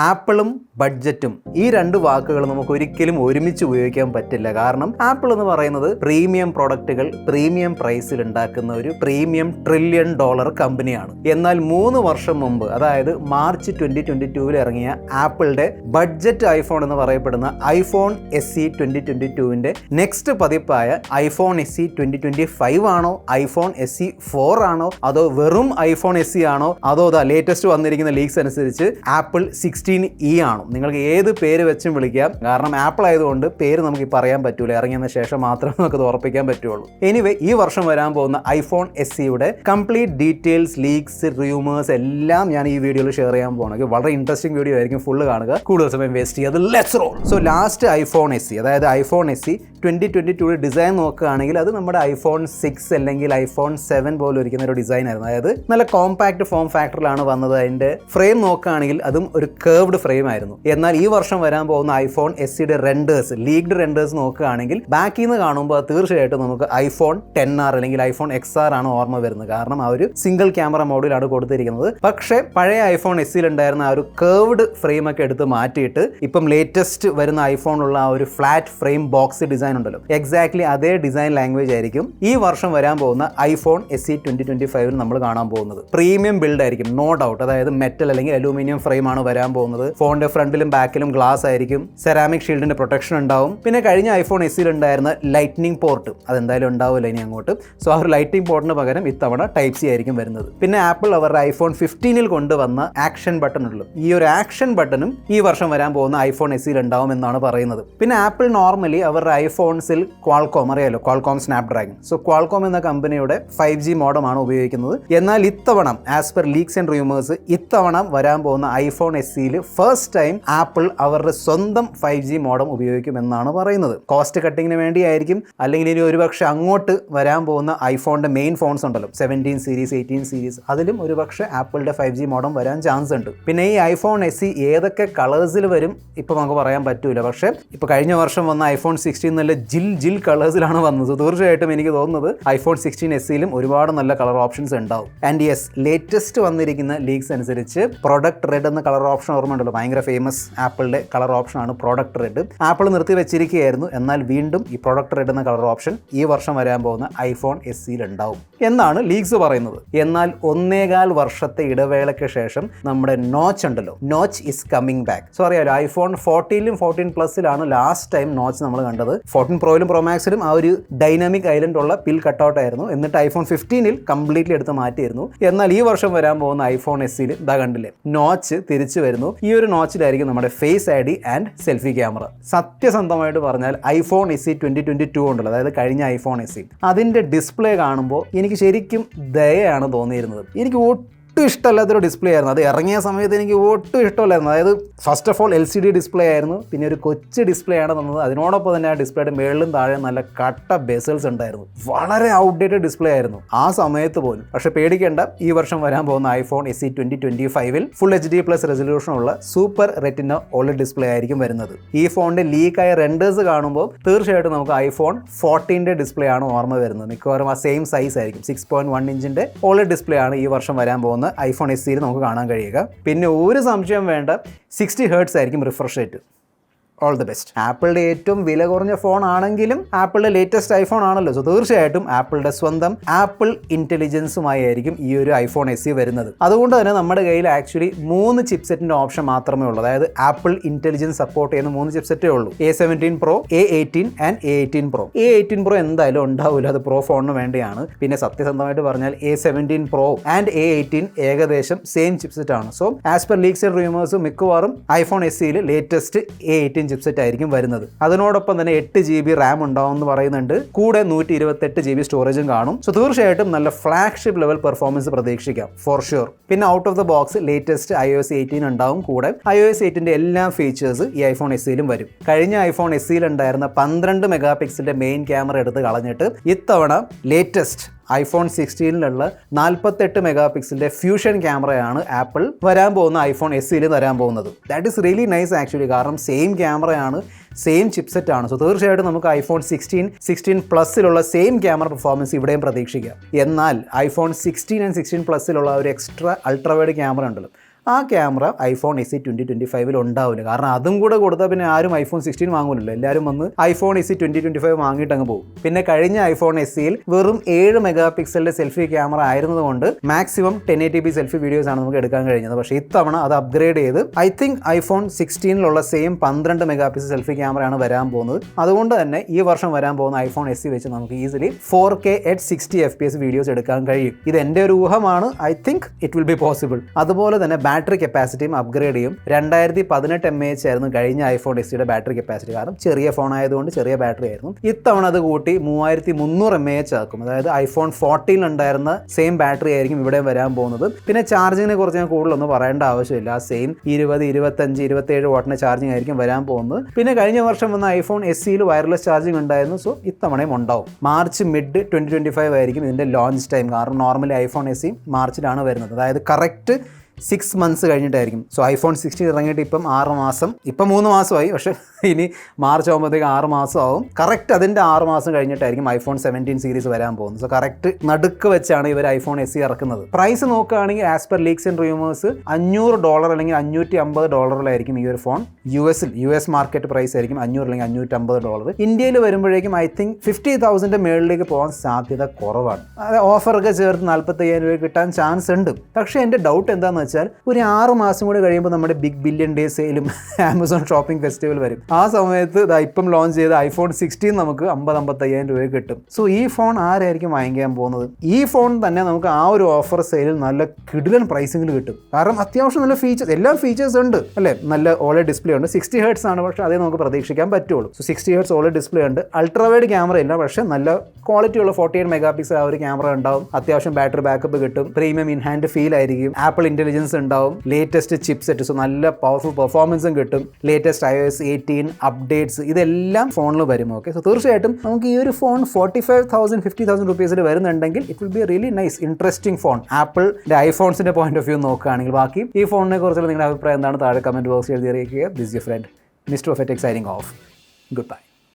ആപ്പിളും ബഡ്ജറ്റും ഈ രണ്ട് വാക്കുകൾ നമുക്ക് ഒരിക്കലും ഒരുമിച്ച് ഉപയോഗിക്കാൻ പറ്റില്ല. കാരണം ആപ്പിൾ എന്ന് പറയുന്നത് പ്രീമിയം പ്രൊഡക്റ്റുകൾ പ്രീമിയം പ്രൈസിൽ ഉണ്ടാക്കുന്ന ഒരു പ്രീമിയം $1 ട്രില്യൺ കമ്പനിയാണ്. എന്നാൽ 3 വർഷം മുമ്പ്, അതായത് മാർച്ച് 2022 ഇറങ്ങിയ ആപ്പിളിന്റെ ബഡ്ജറ്റ് ഐഫോൺ എന്ന് പറയപ്പെടുന്ന ഐഫോൺ SE 2022 നെക്സ്റ്റ് പതിപ്പായ ഐഫോൺ SE 2025 ആണോ, ഐഫോൺ SE 4 ആണോ, അതോ വെറും ഐഫോൺ SE ആണോ, അതോ ലേറ്റസ്റ്റ് വന്നിരിക്കുന്ന ലീക്സ് അനുസരിച്ച് ആപ്പിൾ 16e ആണോ? നിങ്ങൾക്ക് ഏത് പേര് വെച്ചും വിളിക്കാം. കാരണം ആപ്പിൾ ആയതുകൊണ്ട് പേര് നമുക്ക് പറയാൻ പറ്റൂല, ഇറങ്ങിയതിന് ശേഷം മാത്രമേ നമുക്ക് ഉറപ്പിക്കാൻ പറ്റുള്ളൂ. എനിവേ, ഈ വർഷം വരാൻ പോകുന്ന ഐഫോൺ SEയുടെ കംപ്ലീറ്റ് ഡീറ്റെയിൽസ്, ലീക്സ്, റൂമേഴ്സ് എല്ലാം ഞാൻ ഈ വീഡിയോയിൽ ഷെയർ ചെയ്യാൻ പോകുന്നത്. വളരെ ഇൻട്രസ്റ്റിംഗ് വീഡിയോ ആയിരിക്കും, ഫുള്ള് കാണുക, കൂടുതൽ സമയം വേസ്റ്റ് ചെയ്യാതെ let's role. So last iPhone SE, അതായത് ഐഫോൺ SE 2022 ഡിസൈൻ നോക്കുകയാണെങ്കിൽ അത് നമ്മുടെ ഐഫോൺ 6 അല്ലെങ്കിൽ ഐഫോൺ 7 പോലെ ഇരിക്കുന്ന ഒരു ഡിസൈൻ ആയിരുന്നു. അതായത് നല്ല കോമ്പാക്ട് ഫോം ഫാക്ടറിലാണ് വന്നത്. അതിന്റെ ഫ്രെയിം നോക്കുകയാണെങ്കിൽ അതും ഒരു കേർവ്ഡ് ഫ്രെയിം ആയിരുന്നു. എന്നാൽ ഈ വർഷം വരാൻ പോകുന്ന ഐഫോൺ SEയുടെ റെൻഡേഴ്സ്, ലീക്ഡ് റെൻഡേഴ്സ് നോക്കുകയാണെങ്കിൽ ബാക്കിൽ നിന്ന് കാണുമ്പോൾ തീർച്ചയായിട്ടും നമുക്ക് ഐഫോൺ 10R അല്ലെങ്കിൽ ഐഫോൺ XR ആണ് ഓർമ്മ വരുന്നത്. കാരണം ആ ഒരു സിംഗിൾ ക്യാമറ മോഡിലാണ് കൊടുത്തിരിക്കുന്നത്. പക്ഷേ പഴയ ഐഫോൺ SEയിൽ ഉണ്ടായിരുന്ന ആ ഒരു കേർവ്ഡ് ഫ്രെയിം ഒക്കെ എടുത്ത് മാറ്റിയിട്ട് ഇപ്പം ലേറ്റസ്റ്റ് വരുന്ന ഐഫോണിലുള്ള ആ ഒരു ഫ്ലാറ്റ് ഫ്രെയിം ബോക്സ് ഡിസൈൻ ഉണ്ടല്ലോ, എക്സാക്ട്ലി അതേ ഡിസൈൻ ലാംഗ്വേജ് ആയിരിക്കും ഈ വർഷം വരാൻ പോകുന്ന ഐഫോൺ SE 2025 നമ്മൾ കാണാൻ പോകുന്നത്. പ്രീമിയം ബിൽഡ് ആയിരിക്കും, നോ ഡൗട്ട്. അതായത് മെറ്റൽ അല്ലെങ്കിൽ അലൂമിനിയം ഫ്രെയിം ആണ് വരാൻ പോകുന്നത്. ഫോണിന്റെ ഫ്രണ്ടിലും ബാക്കിലും ഗ്ലാസ് ആയിരിക്കും. സെറാമിക് ഷീൽഡിന്റെ പ്രൊട്ടക്ഷൻ ഉണ്ടാവും. പിന്നെ കഴിഞ്ഞ ഐഫോൺ SEയിൽ ഉണ്ടായിരുന്ന ലൈറ്റ്നിങ് പോർട്ട് അതെന്തായാലും ഉണ്ടാവില്ല ഇനി അങ്ങോട്ട്. സോ ആ ഒരു ലൈറ്റിംഗ് പോർട്ടിന് പകരം ഇത്തവണ Type-C ആയിരിക്കും വരുന്നത്. പിന്നെ ആപ്പിൾ അവരുടെ ഐഫോൺ 15 കൊണ്ടുവന്ന ആക്ഷൻ ബട്ടൺ ഉള്ളൂ. ഈ ഒരു ആക്ഷൻ ബട്ടണും ഈ വർഷം വരാൻ പോകുന്ന ഐഫോൺ SEയിൽ ഉണ്ടാവും എന്നാണ് പറയുന്നത്. പിന്നെ ആപ്പിൾ നോർമലി അവരുടെ ഐഫോൺസിൽ ക്വാൾകോം, അറിയാലോ, ക്വാൾകോം സ്നാപ്ഡ്രാഗൺ. സോ ക്വാൾകോം എന്ന കമ്പനിയുടെ 5G മോഡമാണ് ഉപയോഗിക്കുന്നത്. എന്നാൽ ഇത്തവണ as per leaks and rumours ഇത്തവണ വരാൻ പോകുന്ന ഐഫോൺ SEയിൽ ഫസ്റ്റ് ടൈം ആപ്പിൾ അവരുടെ സ്വന്തം 5G മോഡം ഉപയോഗിക്കുമെന്നാണ് പറയുന്നത്. കോസ്റ്റ് കട്ടിങ്ങിന് വേണ്ടിയായിരിക്കും, അല്ലെങ്കിൽ ഇനി ഒരുപക്ഷെ അങ്ങോട്ട് വരാൻ പോകുന്ന ഐഫോണിന്റെ മെയിൻ ഫോൺസ് ഉണ്ടല്ലോ, 17 സീരീസ് 18 സീരീസ്, അതിലും ഒരുപക്ഷെ ആപ്പിളിന്റെ 5G മോഡം വരാൻ ചാൻസ് ഉണ്ട്. പിന്നെ ഈ ഐഫോൺ SE ഏതൊക്കെ കളേഴ്സിൽ വരും ഇപ്പം നമുക്ക് പറയാൻ പറ്റൂല. പക്ഷേ ഇപ്പോൾ കഴിഞ്ഞ വർഷം വന്ന ഐഫോൺ 16 നല്ല ജിൽ കളേഴ്സിലാണ് വന്നത്. തീർച്ചയായിട്ടും എനിക്ക് തോന്നുന്നത് ഐഫോൺ 16 SEയിലും ഒരുപാട് നല്ല കളർ ഓപ്ഷൻസ് ഉണ്ടാവും. ആൻഡ് യെസ്, ലേറ്റസ്റ്റ് വന്നിരിക്കുന്ന ലീക്സ് അനുസരിച്ച് പ്രൊഡക്റ്റ് റെഡ് എന്ന കളർ ഓപ്ഷൻ ഓർമ്മയുണ്ടല്ലോ, ഭയങ്കര ഫേമസ് ആപ്പിളിന്റെ കളർ ഓപ്ഷനാണ് പ്രൊഡക്റ്റ് റെഡ്. ആപ്പിൾ നിർത്തി വെച്ചിരിക്കുകയായിരുന്നു. എന്നാൽ വീണ്ടും ഈ പ്രൊഡക്റ്റ് റെഡ് എന്ന കളർ ഓപ്ഷൻ ഈ വർഷം വരാൻ പോകുന്ന ഐഫോൺ SEയിൽ ഉണ്ടാവും എന്നാണ് ലീക്സ് പറയുന്നത്. എന്നാൽ 1.25 വർഷത്തെ ഇടവേളയ്ക്ക് ശേഷം നമ്മുടെ നോച്ച് ഉണ്ടല്ലോ, notch is coming back. So അറിയാലോ, ഐഫോൺ 14ലും 14 പ്ലസിലാണ് ലാസ്റ്റ് ടൈം നോച്ച് നമ്മൾ കണ്ടത്. 14 പ്രോയിലും പ്രോ മാക്സിലും ആ ഒരു ഡൈനാമിക് ഐലൻഡ് ഉള്ള പിൽ കട്ടൗട്ട് ആയിരുന്നു. എന്നിട്ട് ഐഫോൺ 15ൽ കംപ്ലീറ്റ്ലി എടുത്ത് മാറ്റിയിരുന്നു. എന്നാൽ ഈ വർഷം വരാൻ പോകുന്ന ഐഫോൺ SEയിൽ ഇതാ കണ്ടില്ലേ, നോച്ച് തിരിച്ചു വരുന്നു. ഈ ഒരു നോച്ചിലായിരിക്കും നമ്മുടെ face ID and selfie camera. സത്യസന്ധമായിട്ട് പറഞ്ഞാൽ ഐഫോൺ SE 2022 ഉണ്ടല്ലോ, അതായത് കഴിഞ്ഞ ഐഫോൺ SE, അതിന്റെ ഡിസ്പ്ലേ കാണുമ്പോൾ എനിക്ക് ശരിക്കും ദയയാണ് തോന്നിയിരുന്നത്. എനിക്ക് ഒട്ടും ഇഷ്ടമല്ലാത്തൊരു ഡിസ്പ്ലേ ആയിരുന്നു. അത് ഇറങ്ങിയ സമയത്ത് എനിക്ക് ഒട്ടും ഇഷ്ടമല്ലായിരുന്നു. അതായത് first of all LCD display ആയിരുന്നു. പിന്നെ ഒരു കൊച്ചു ഡിസ്പ്ലേ ആണ് തന്നത്. അതിനോടൊപ്പം തന്നെ ആ ഡിസ്പ്ലേയുടെ മേളിലും താഴെ നല്ല കട്ട ബെസൽസ് ഉണ്ടായിരുന്നു. വളരെ ഔട്ട്ഡേറ്റഡ് ഡിസ്പ്ലേ ആയിരുന്നു ആ സമയത്ത് പോലും. പക്ഷെ പേടിക്കേണ്ട, ഈ വർഷം വരാൻ പോകുന്ന ഐഫോൺ SE 2025ൽ ഫുൾ HD+ റെസൊല്യൂഷനുള്ള സൂപ്പർ റെറ്റിന OLED ഡിസ്പ്ലേ ആയിരിക്കും വരുന്നത്. ഈ ഫോണിന്റെ ലീക്കായ റെൻഡേഴ്സ് കാണുമ്പോൾ തീർച്ചയായിട്ടും നമുക്ക് ഐഫോൺ 14ന്റെ ഡിസ്പ്ലേ ആണ് ഓർമ്മ വരുന്നത്. മിക്കവാറും ആ സെയിം സൈസ് ആയിരിക്കും. 6.1 ഇഞ്ചിന്റെ OLED ഡിസ്പ്ലേ ആണ് ഈ വർഷം വരാൻ പോകുന്ന ഐഫോൺ SEയിൽ നമുക്ക് കാണാൻ കഴിയുക. പിന്നെ ഒരു സംശയം വേണ്ട, 60 Hz ആയിരിക്കും refresh rate. All the best. ആപ്പിളിന്റെ ഏറ്റവും വില കുറഞ്ഞ ഫോൺ ആണെങ്കിലും ആപ്പിളിന്റെ ലേറ്റസ്റ്റ് ഐഫോൺ ആണല്ലോ. സോ തീർച്ചയായിട്ടും ആപ്പിളിന്റെ സ്വന്തം ആപ്പിൾ ഇന്റലിജൻസുമായി ആയിരിക്കും ഈ ഒരു ഐഫോൺ SE വരുന്നത്. അതുകൊണ്ട് തന്നെ നമ്മുടെ കയ്യിൽ ആക്ച്വലി 3 ചിപ്സെറ്റിന്റെ ഓപ്ഷൻ മാത്രമേ ഉള്ളൂ. അതായത് ആപ്പിൾ ഇന്റലിജൻസ് സപ്പോർട്ട് ചെയ്യുന്ന 3 ചിപ്സെറ്റേ ഉള്ളൂ. A17 Pro, A18 and A18 Pro. A18 Pro എന്തായാലും ഉണ്ടാവില്ല, അത് പ്രോ ഫോണിന് വേണ്ടിയാണ്. പിന്നെ സത്യസന്ധമായിട്ട് പറഞ്ഞാൽ A17 Pro ആൻഡ് A18 ഏകദേശം സെയിം ചിപ്സെറ്റ് ആണ്. So as per leaks and rumours മിക്കവാറും ഐഫോൺ SEയിൽ ലേറ്റസ്റ്റ് A18 ചിപ്സെറ്റ് ആയിരിക്കും വരുന്നത്. അതിനോടൊപ്പം തന്നെ 8 GB റാം ഉണ്ടാവും എന്ന് പറയുന്നുണ്ട്. കൂടെ 128 GB സ്റ്റോറേജും കാണും. സോ തീർച്ചയായിട്ടും നല്ല ഫ്ലാഗ്ഷിപ്പ് ലെവൽ പെർഫോമൻസ് പ്രതീക്ഷിക്കാം ഫോർ ഷുവർ. പിന്നെ out of the box latest iOS 18 ഉണ്ടാവും. കൂടെ iOS 8ന്റെ എല്ലാ ഫീച്ചേഴ്സ് ഈ ഐഫോൺ SEയിലും വരും. കഴിഞ്ഞ ഐഫോൺ SEയിൽ ഉണ്ടായിരുന്ന 12 മെഗാ പിക്സലിന്റെ മെയിൻ ക്യാമറ എടുത്ത് കളഞ്ഞിട്ട് ഇത്തവണ ലേറ്റസ്റ്റ് ഐഫോൺ 16ലുള്ള 48 മെഗാ പിക്സലിന്റെ ഫ്യൂഷൻ ക്യാമറയാണ് ആപ്പിൾ വരാൻ പോകുന്ന ഐഫോൺ SEയിൽ തരാൻ പോകുന്നത്. That is really nice actually. കാരണം സെയിം ക്യാമറയാണ്, സെയിം ചിപ്സെറ്റ് ആണ്. സോ തീർച്ചയായിട്ടും നമുക്ക് ഐഫോൺ 16 പ്ലസിലുള്ള സെയിം ക്യാമറ പെർഫോമൻസ് ഇവിടെയും പ്രതീക്ഷിക്കാം. എന്നാൽ ഐഫോൺ 16 ആൻഡ് 16 പ്ലസിലുള്ള ഒരു എക്സ്ട്രാ അൾട്രാവൈഡ് ക്യാമറ ഉണ്ടല്ലോ, ആ ക്യാമറ iPhone SE 2025 ഉണ്ടാവില്ല. കാരണം അതും കൂടെ കൊടുത്താൽ പിന്നെ ആരും iPhone 16 വാങ്ങൂലല്ലോ. എല്ലാവരും വന്ന് iPhone SE 2025 വാങ്ങിയിട്ട് അങ്ങ് പോകും. പിന്നെ കഴിഞ്ഞ iPhone SEയിൽ വെറും 7 മെഗാ പിക്സലിന്റെ സെൽഫി ക്യാമറ ആയിരുന്നതുകൊണ്ട് മാക്സിമം 1080p സെൽഫി വീഡിയോസ് ആണ് നമുക്ക് എടുക്കാൻ കഴിഞ്ഞത്. പക്ഷേ ഇത്തവണ അത് അപ്ഗ്രേഡ് ചെയ്ത് ഐ തിങ്ക് iPhone 16ലുള്ള സെയിം 12 മെഗാ പിക്സൽ സെൽഫി ക്യാമറയാണ് വരാൻ പോകുന്നത്. അതുകൊണ്ട് തന്നെ ഈ വർഷം വരാൻ പോകുന്ന iPhone SE വെച്ച് നമുക്ക് easily 4K at 60 FPS videos എടുക്കാൻ കഴിയും. ഇത് എൻ്റെ ഒരു ഊഹമാണ്. I think it will be possible. അതുപോലെ തന്നെ ബാറ്ററി കപ്പാസിറ്റിയും അപ്ഗ്രേഡ് ചെയ്യും. 2018 mAh ആയിരുന്നു കഴിഞ്ഞ iPhone SEയുടെ ബാറ്ററി കപ്പാസിറ്റി. കാരണം ചെറിയ ഫോൺ ആയതുകൊണ്ട് ചെറിയ ബാറ്ററി ആയിരുന്നു. ഇത്തവണ അത് കൂട്ടി 3300 mAh ആക്കും. അതായത് iPhone 14 ഉണ്ടായിരുന്ന സെയിം ബാറ്ററി ആയിരിക്കും ഇവിടെ വരാൻ പോകുന്നത്. പിന്നെ ചാർജിങ്ങിനെ കുറിച്ച് ഞാൻ കൂടുതലൊന്നും പറയേണ്ട ആവശ്യമില്ല. സെയിം 20, 25, 27 വാട്ടിന്റെ ചാർജിങ് ആയിരിക്കും വരാൻ പോകുന്നത്. പിന്നെ കഴിഞ്ഞ വർഷം വന്ന iPhone SEയിൽ വയർലെസ് ചാർജിങ് ഉണ്ടായിരുന്നു. സോ ഇത്തവണയും ഉണ്ടാവും. മാർച്ച് മിഡ് 2025 ആയിരിക്കും ഇതിന്റെ ലോഞ്ച് ടൈം. കാരണം നോർമലി iPhone SE മാർച്ചിലാണ് വരുന്നത്. അതായത് കറക്റ്റ് 6 months കഴിഞ്ഞിട്ടായിരിക്കും. സോ iPhone 16 ഇറങ്ങിയിട്ട് ഇപ്പം 6 മാസം, ഇപ്പം 3 മാസമായി. പക്ഷേ ഇനി മാർച്ച് ആകുമ്പോഴത്തേക്ക് 6 മാസം ആവും. കറക്റ്റ് അതിൻ്റെ 6 മാസം കഴിഞ്ഞിട്ടായിരിക്കും iPhone 17 സീരീസ് വരാൻ പോകുന്നത്. സോ കറക്റ്റ് നടുക്ക് വെച്ചാണ് ഇവർ iPhone SE ഇറക്കുന്നത്. പ്രൈസ് നോക്കുകയാണെങ്കിൽ as per leaks and rumours $500 അല്ലെങ്കിൽ $550 ഈ ഒരു ഫോൺ US മാർക്കറ്റ് പ്രൈസ് ആയിരിക്കും. 500 അല്ലെങ്കിൽ $550. ഇന്ത്യയിൽ വരുമ്പോഴേക്കും ഐ തിങ്ക് 50,000 മേളിലേക്ക് പോകാൻ സാധ്യത കുറവാണ്. അത് ഓഫറൊക്കെ ചേർത്ത് 45,000 രൂപ കിട്ടാൻ ചാൻസ് ഉണ്ട്. പക്ഷേ എൻ്റെ ഡൗട്ട് എന്താണെന്ന് വെച്ചാൽ ഒരു 6 മാസം കൂടി കഴിയുമ്പോൾ നമ്മുടെ ബിഗ് ബില്യൺ ഡേ സെയിലും ആമസോൺ ഷോപ്പിംഗ് ഫെസ്റ്റിവൽ വരും. ആ സമയത്ത് ഇപ്പം ലോഞ്ച് ചെയ്ത iPhone 16 നമുക്ക് 50,000-55,000 രൂപ കിട്ടും. സോ ഈ ഫോൺ ആരായിരിക്കും വാങ്ങിക്കാൻ പോകുന്നത്? ഈ ഫോൺ തന്നെ നമുക്ക് ആ ഒരു ഓഫർ സെയിലിൽ നല്ല കിടിലൻ പ്രൈസിങ്ങിൽ കിട്ടും. കാരണം അത്യാവശ്യം നല്ല ഫീച്ചേഴ്സ്, എല്ലാ ഫീച്ചേഴ്സ് ഉണ്ട് അല്ലേ. നല്ല OLED ഡിസ്പ്ലേ ഉണ്ട്. 60 Hz ആണ്, പക്ഷേ അതേ നമുക്ക് പ്രതീക്ഷിക്കാൻ പറ്റുള്ളൂ. സോ 60 Hz OLED ഡിസ്പ്ലേ ഉണ്ട്. അൾട്രാ വൈഡ് ക്യാമറ ഇല്ല, പക്ഷേ നല്ല ക്വാളിറ്റി ഉള്ള 48 മെഗാ പിക്സൽ ആ ഒരു ക്യാമറ ഉണ്ടാവും. അത്യാവശ്യം ബാറ്ററി ബാക്കപ്പ് കിട്ടും. പ്രീമിയം ഇൻ ഹാൻഡ് ഫീൽ ആയിരിക്കും. ആപ്പിൾ ഇന്റലിജൻസ് ഉണ്ടാവും. ലേറ്റസ്റ്റ് ചിപ്പ് സെറ്റ്, സോ നല്ല പവർഫുൾ പെർഫോമൻസും കിട്ടും. ലേറ്റസ്റ്റ് iOS 18 അപ്ഡേറ്റ്സ് ഇതെല്ലാം ഫോണിൽ വരും. ഓക്കെ, സോ തീർച്ചയായിട്ടും നമുക്ക് ഈ ഒരു ഫോൺ 45,000 50,000 റുപ്പീസിൽ വരുന്നുണ്ടെങ്കിൽ it will B A really nice interesting phone. ആപ്പിളിന്റെ ഐഫോൺസിന്റെ പോയിന്റ് ഓഫ് വ്യൂ നോക്കുകയാണെങ്കിൽ. ബാക്കി ഈ ഫോണിനെ കുറിച്ചുള്ള നിങ്ങളുടെ അഭിപ്രായം എന്താണ് താഴെ കമന്റ് ബോക്സിൽ എഴുതി അറിയിക്കുക. This your friend mister of tech signing off. Good bye.